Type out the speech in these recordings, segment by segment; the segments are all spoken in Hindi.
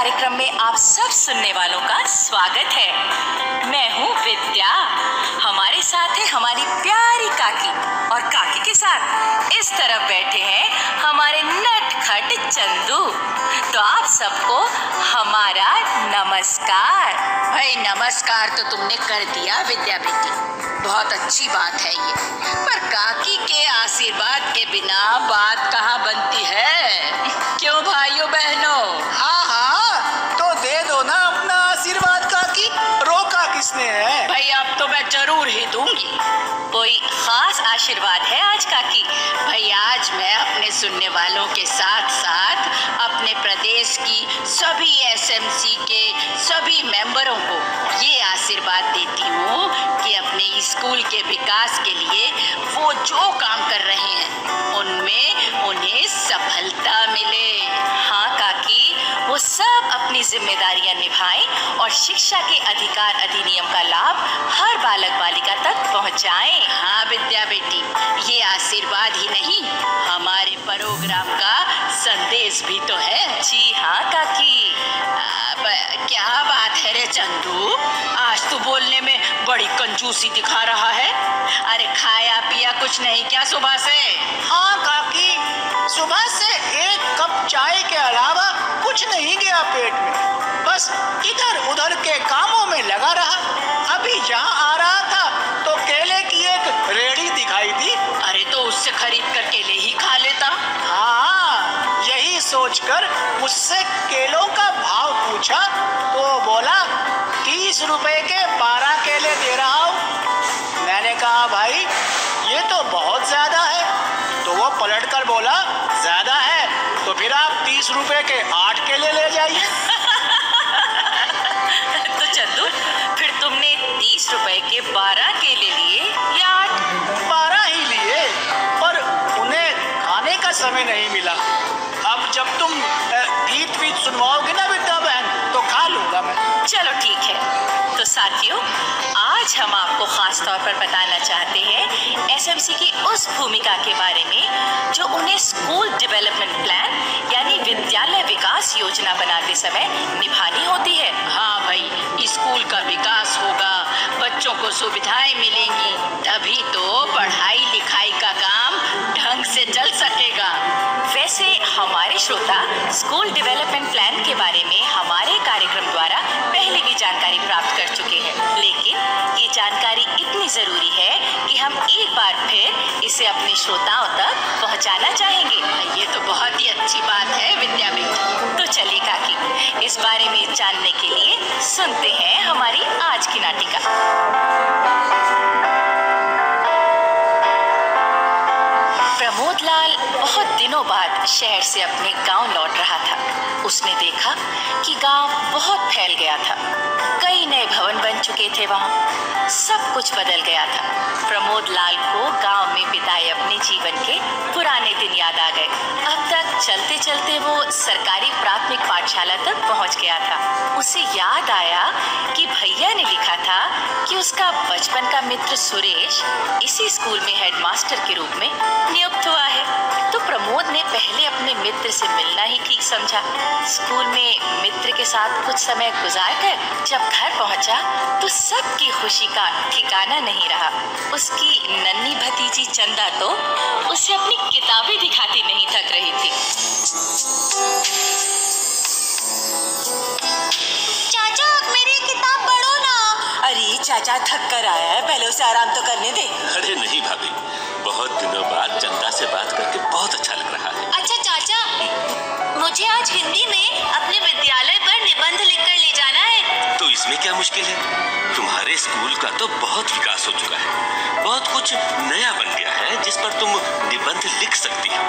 कार्यक्रम में आप सब सुनने वालों का स्वागत है। मैं हूँ विद्या। हमारे साथ है हमारी प्यारी काकी और काकी के साथ इस तरफ बैठे हैं हमारे नटखट चंदू। तो आप सबको हमारा नमस्कार। भाई नमस्कार तो तुमने कर दिया विद्या बेटी, बहुत अच्छी बात है ये। पर काकी के आशीर्वाद के बिना बात कहाँ बनती है, क्यों भाइयों बहनों? हाँ, तो दे दो ना अपना आशीर्वाद काकी, रोका किसने है? भाई अब तो मैं जरूर ही दूंगी। कोई खास आशीर्वाद है आज काकी? भाई आज मैं अपने सुनने वालों के साथ साथ अपने प्रदेश की सभी एसएमसी के सभी मेंबरों को ये आशीर्वाद देती हूँ कि अपने स्कूल के विकास के लिए वो जो काम कर रहे हैं उनमें उन्हें सफलता मिले। हाँ काकी, वो सब अपनी जिम्मेदारियां निभाएं और शिक्षा के अधिकार अधिनियम का लाभ हर बालक बालिका तक पहुंचाएं। हाँ विद्या बेटी, ये आशीर्वाद ही नहीं हमारे प्रोग्राम का संदेश भी तो है। जी हाँ काकी। क्या बात है रे चंदू, आज तू बोलने में बड़ी कंजूसी दिखा रहा है। अरे खाया पिया कुछ नहीं क्या सुबह से? हाँ काकी, सुबह से एक कप चाय के अलावा कुछ नहीं गया पेट में, बस इधर उधर के कामों में लगा रहा। अभी यहाँ आ रहा था तो केले की एक रेहड़ी दिखाई दी। अरे तो उससे खरीद कर केले ही खा लेता। हाँ, यही सोचकर मुझसे केलों का भाव पूछा तो बोला 30 रुपए के 12 केले दे रहा हूँ। मैंने कहा भाई ये तो बहुत ज्यादा है। तो वो पलट कर बोला ज्यादा है तो फिर आप 30 रुपए के 8 केले ले जाइए। तो चंदू, फिर तुमने 30 रुपए के 12 केले लिए या 8? 12 ही लिए, पर उन्हें खाने का समय नहीं मिला। अब जब तुम गीत वीत सुनवाओगे ना विद्या बहन तो खा लूंगा मैं। चलो ठीक है। तो साथियों, आज हम आपको खास तौर पर बताना चाहते हैं एसएमसी की उस भूमिका के बारे में जो उन्हें स्कूल डेवलपमेंट प्लान यानी विद्यालय विकास योजना बनाते समय निभानी होती है। हाँ भाई, स्कूल का विकास होगा, बच्चों को सुविधाएं मिलेंगी, तभी तो पढ़ाई लिखाई का काम ढंग से चल सकेगा। वैसे हमारे श्रोता स्कूल डेवलपमेंट प्लान के बारे में हमारे कार्यक्रम द्वारा पहले भी जानकारी प्राप्त कर चुके हैं, लेकिन ये जानकारी इतनी जरूरी है कि हम एक बार फिर इसे अपने श्रोताओं तक पहुंचाना चाहेंगे। ये तो बहुत ही अच्छी बात है विद्या बेटी। तो चलिए काकी, इस बारे में जानने के लिए सुनते हैं हमारी आज की नाटिका। प्रमोद लाल बहुत दिनों बाद शहर से अपने गांव लौट रहा था। उसने देखा कि गांव बहुत फैल गया था। कई नए भवन बन चुके थे, वहां सब कुछ बदल गया था। प्रमोद लाल को गांव में बिताए अपने जीवन के पुराने दिन याद आ गए। अब तक चलते चलते वो सरकारी प्राथमिक पाठशाला तक पहुंच गया था। उसे याद आया कि भैया ने लिखा था कि उसका बचपन का मित्र सुरेश इसी स्कूल में हेडमास्टर के रूप में नियुक्त हुआ है। तो प्रमोद ने पहले अपने मित्र से मिलना ही ठीक समझा। स्कूल में मित्र के साथ कुछ समय गुजारकर जब घर पहुंचा तो सबकी खुशी का ठिकाना नहीं रहा। उसकी नन्ही भतीजी चंदा तो उसे अपनी किताबें दिखाती नहीं थक रही थी। चाचा अब मेरी किताब पढ़ो ना। अरे चाचा थक कर आया है, पहले उसे आराम तो करने दे। अरे नहीं भाभी, बहुत दिनों बाद चंदा से बात करके बहुत अच्छा लग रहा है। अच्छा चाचा, मुझे आज हिंदी में अपने विद्यालय पर निबंध लिखकर ले जाना है। तो इसमें क्या मुश्किल है? तुम्हारे स्कूल का तो बहुत विकास हो चुका है, बहुत कुछ नया बन गया है जिस पर तुम निबंध लिख सकती हो।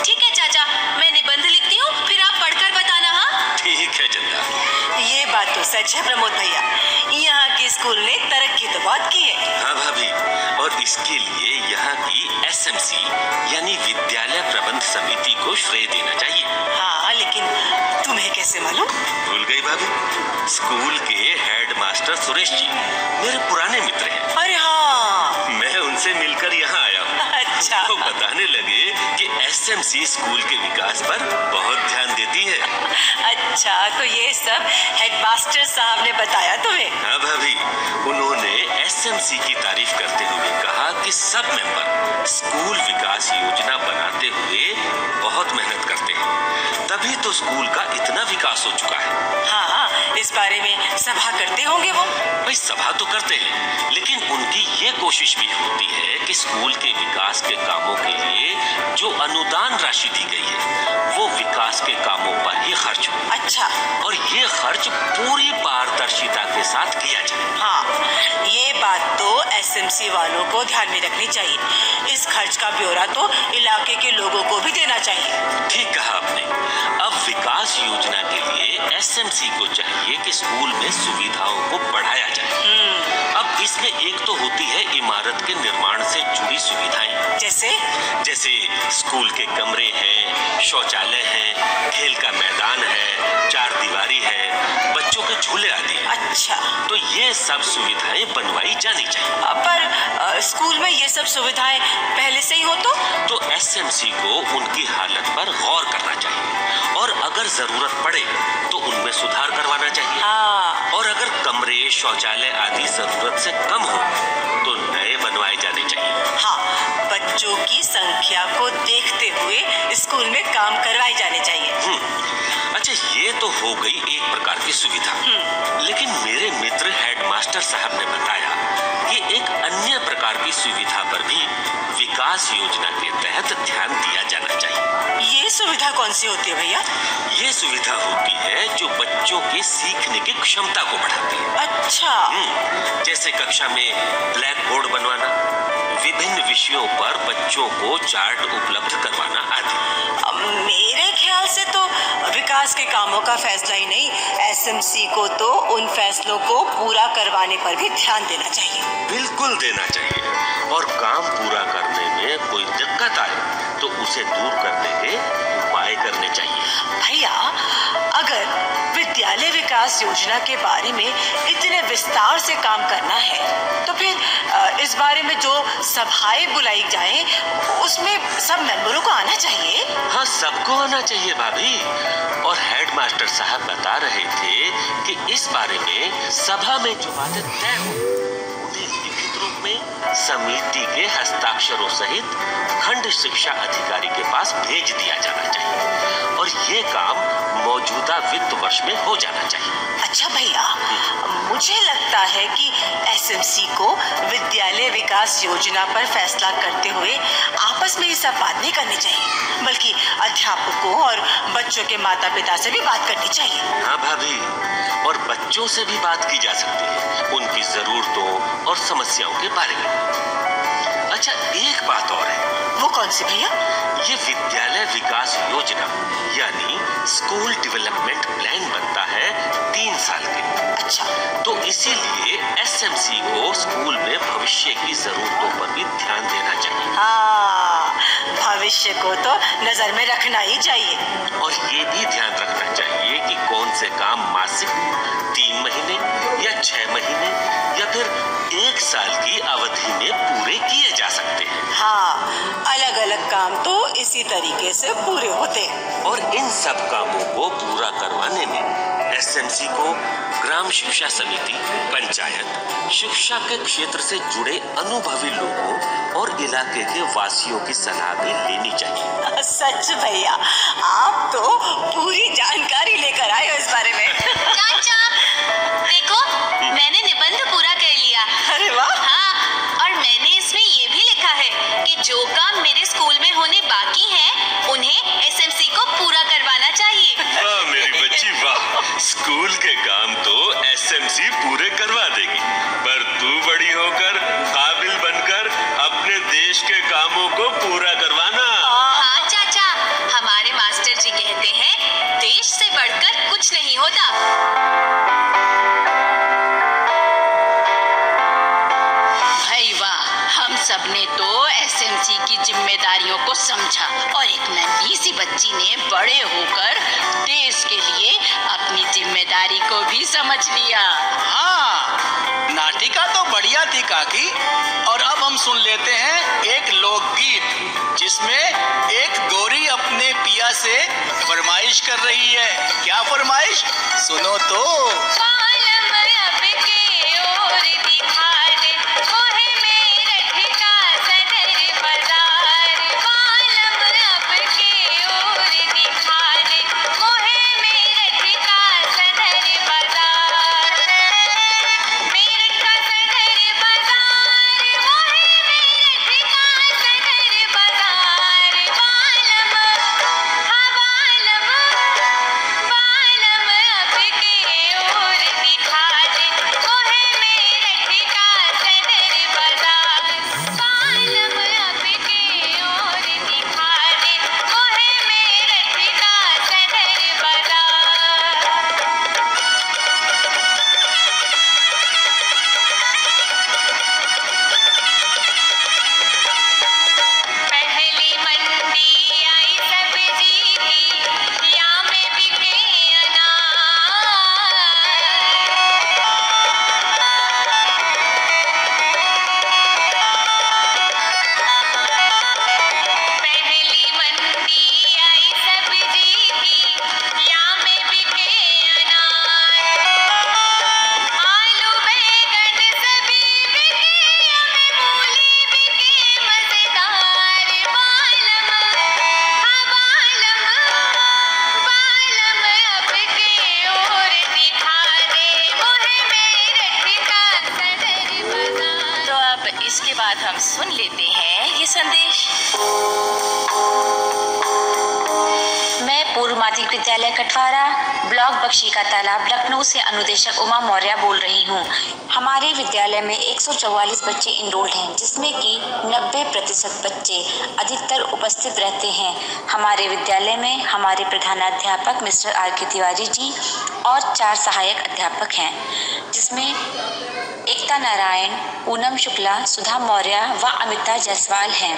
ठीक है चाचा, मैं निबंध लिखती हूँ, फिर आप पढ़कर बताना। हाँ ठीक है चंदा। ये बात तो सच है प्रमोद भैया, यहाँ के स्कूल ने तरक्की तो बहुत की है। हाँ भाभी, और इसके लिए यहाँ की एसएमसी यानी विद्यालय प्रबंध समिति को श्रेय देना चाहिए। हाँ, लेकिन तुम्हें कैसे मालूम? भूल गई भाभी? स्कूल के हेडमास्टर सुरेश जी मेरे पुराने मित्र हैं। अरे हाँ, मैं उनसे मिलकर यहाँ आया हूँ। अच्छा। वो बताने लगे कि एसएमसी एसएमसी स्कूल के विकास पर बहुत ध्यान देती है। अच्छा, तो ये सब हेडमास्टर साहब ने बताया तुम्हें? हाँ भाभी, उन्होंने एसएमसी की तारीफ करते हुए कहा कि सब मेंबर स्कूल विकास योजना बनाते हुए बहुत मेहनत करते हैं, तभी तो स्कूल का इतना विकास हो चुका है। हाँ, इस बारे में सभा करते होंगे वो। भाई सभा तो करते हैं, लेकिन उनकी ये कोशिश भी होती है कि स्कूल के विकास के कामों के लिए जो अनुदान राशि दी गई है वो विकास के कामों पर ही खर्च हो। अच्छा, और ये खर्च पूरी पारदर्शिता के साथ किया जाए। हाँ, ये बात तो एसएमसी वालों को ध्यान में रखनी चाहिए। इस खर्च का ब्यौरा तो इलाके के लोगों को भी देना चाहिए। ठीक कहा आपने। अब विकास योजना के लिए एसएमसी को चाहिए कि स्कूल में सुविधाओं को बढ़ाया जाए। अब इसमें एक तो होती है इमारत के निर्माण से जुड़ी सुविधाएं, जैसे स्कूल के कमरे हैं, शौचालय है, खेल का मैदान है, चार दीवारी है, बच्चों के झूले आदि हैं। अच्छा, तो ये सब सुविधाएं बनवाई जानी चाहिए। पर स्कूल में ये सब सुविधाएं पहले से ही हो तो एसएमसी को उनकी हालत पर गौर करना चाहिए और अगर जरूरत पड़े तो उनमें सुधार करवाना चाहिए। हाँ। और अगर कमरे, शौचालय आदि जरूरत से कम हो तो नए बनवाए जाने चाहिए। हाँ, बच्चों की संख्या को देखते हुए स्कूल में काम करवाए जाने चाहिए। अच्छा, ये तो हो गई एक प्रकार की सुविधा, लेकिन मेरे मित्र हेडमास्टर साहब ने बताया कि एक अन्य प्रकार की सुविधा पर भी विकास योजना के तहत ध्यान दिया जाना चाहिए। ये सुविधा कौन सी होती है भैया? ये सुविधा होती है जो बच्चों के सीखने की क्षमता को बढ़ाती है। अच्छा। जैसे कक्षा में ब्लैक बोर्ड बनवाना, विभिन्न विषयों पर बच्चों को चार्ट उपलब्ध करवाना आदि। मेरे ख्याल से तो विकास के कामों का फैसला ही नहीं, एसएमसी को तो उन फैसलों को पूरा करवाने पर भी ध्यान देना चाहिए। बिल्कुल देना चाहिए, और काम पूरा करने में कोई दिक्कत आए तो उसे दूर करने के उपाय करने चाहिए। भैया, अगर विद्यालय विकास योजना के बारे में इतने विस्तार से काम करना है तो फिर इस बारे में जो सभाएं बुलाई जाएं उसमें सब मेंबरों को आना चाहिए। हाँ, सबको आना चाहिए भाभी। और हेडमास्टर साहब बता रहे थे कि इस बारे में सभा में जो बातें तय हो उन्हें लिखित रूप में समिति के हस्ताक्षरों सहित खंड शिक्षा अधिकारी के पास भेज दिया जाना चाहिए, और ये काम मौजूदा वित्त वर्ष में हो जाना चाहिए। अच्छा भैया, मुझे लगता है कि एसएमसी को विद्यालय विकास योजना पर फैसला करते हुए आपस में ये सब बात नहीं करनी चाहिए, बल्कि अध्यापकों और बच्चों के माता पिता से भी बात करनी चाहिए। हाँ भाभी, और बच्चों से भी बात की जा सकती है उनकी जरूरतों और समस्याओं के बारे में। अच्छा, एक बात और है। वो कौन सी भैया? ये विद्यालय विकास योजना यानी स्कूल डेवलपमेंट प्लान बनता है 3 साल के लिए। अच्छा, तो इसीलिए एसएमसी को स्कूल में भविष्य की जरूरतों पर भी ध्यान देना चाहिए। हाँ, भविष्य को तो नजर में रखना ही चाहिए। और ये भी ध्यान रखना चाहिए कि कौन से काम मासिक, 3 महीने या 6 महीने या फिर 1 साल की अवधि में पूरे किए जा सकते हैं। हाँ, अलग अलग काम तो इसी तरीके से पूरे होते हैं। और इन सब कामों को पूरा करवाने में एसएमसी को ग्राम शिक्षा समिति, पंचायत, शिक्षा के क्षेत्र से जुड़े अनुभवी लोगों और इलाके के वासियों की सलाह भी लेनी चाहिए। सच भैया, आप तो पूरी जानकारी लेकर आए हो इस बारे में। चाचा, देखो, मैंने निबंध पूरा कर लिया। अरे वाह। हाँ, और मैंने इसमें ये भी लिखा है कि जो काम मेरे स्कूल में होने बाकी हैं, उन्हें एसएमसी को पूरा करवाना चाहिए। वाह मेरी बच्ची वाह, स्कूल के काम तो एसएमसी पूरे करवा देगी, पर तू बड़ी होकर काबिल बनकर अपने देश के कामों को पूरा करवाना। हाँ चाचा, हमारे मास्टर जी कहते हैं देश से बढ़कर कुछ नहीं होता। भाई वाह, हम सबने तो एसएमसी की जिम्मेदारियों को समझा और एक नन्ही सी बच्ची ने बड़े होकर देश के लिए अपनी जिम्मेदारी को भी समझ लिया। हाँ, नाटिका तो बढ़िया थी काकी। और अब हम सुन लेते हैं एक लोकगीत जिसमें एक गोरी कर रही है। क्या फरमाइश, सुनो तो। इसके बाद हम सुन लेते हैं ये संदेश। मैं पूर्व माध्यमिक विद्यालय कटवारा, ब्लॉक बख्शी का तालाब, लखनऊ से अनुदेशक उमा मौर्य बोल रही हूँ। हमारे विद्यालय में 144 बच्चे इनरोल्ड हैं, जिसमें कि 90% बच्चे अधिकतर उपस्थित रहते हैं। हमारे विद्यालय में हमारे प्रधानाध्यापक मिस्टर R.K. तिवारी जी और 4 सहायक अध्यापक हैं, जिसमें एकता नारायण, पूनम शुक्ला, सुधा मौर्य व अमिता जायसवाल हैं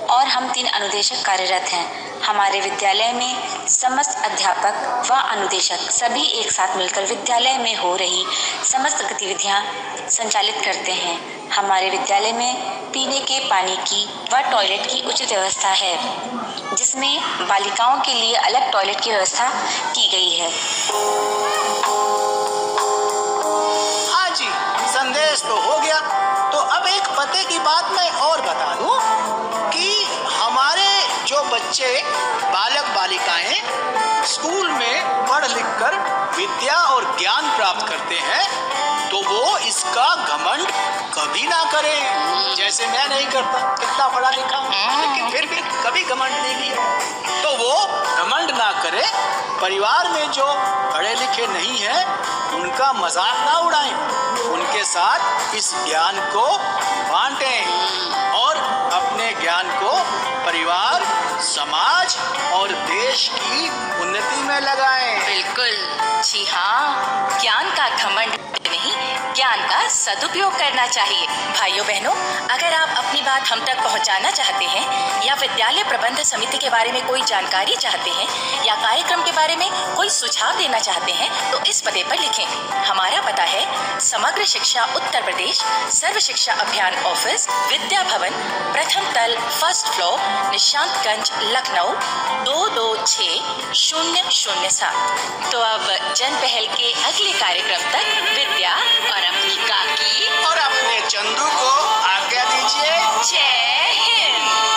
और हम 3 अनुदेशक कार्यरत हैं। हमारे विद्यालय में समस्त अध्यापक व अनुदेशक सभी एक साथ मिलकर विद्यालय में हो रही समस्त गतिविधियां संचालित करते हैं। हमारे विद्यालय में पीने के पानी की व टॉयलेट की उचित व्यवस्था है, जिसमें बालिकाओं के लिए अलग टॉयलेट की व्यवस्था की गई है। हाँ जी, संदेश तो हो गया। तो अब एक पते की बात मैं और बता दूं कि हमारे जो बच्चे बालक बालिकाएं स्कूल में पढ़ लिख कर विद्या और ज्ञान प्राप्त करते हैं, तो वो इसका घमंड कभी ना करें। जैसे मैं नहीं करता, इतना पढ़ा लिखा हूँ, लेकिन फिर भी कभी घमंड नहीं किया। तो वो घमंड ना करे। परिवार में जो पढ़े लिखे नहीं हैं, उनका मजाक ना उड़ाएं, उनके साथ इस ज्ञान को बांटें और अपने ज्ञान को परिवार, समाज और देश की उन्नति में लगाएं। बिल्कुल, जी हाँ, ज्ञान का घमंड नहीं, ज्ञान का सदुपयोग करना चाहिए। भाइयों बहनों, अगर आप अपनी बात हम तक पहुंचाना चाहते हैं या विद्यालय प्रबंध समिति के बारे में कोई जानकारी चाहते हैं या कार्यक्रम के बारे में कोई सुझाव देना चाहते हैं, तो इस पते पर लिखें। हमारा पता है समग्र शिक्षा उत्तर प्रदेश, सर्व शिक्षा अभियान ऑफिस, विद्या भवन, प्रथम तल, फर्स्ट फ्लोर, निशांतगंज, लखनऊ 226007। तो अब जन पहल के अगले कार्यक्रम तक विद्या और अपनी काकी और अपने चंदू को आज्ञा दीजिए। जय हिंद।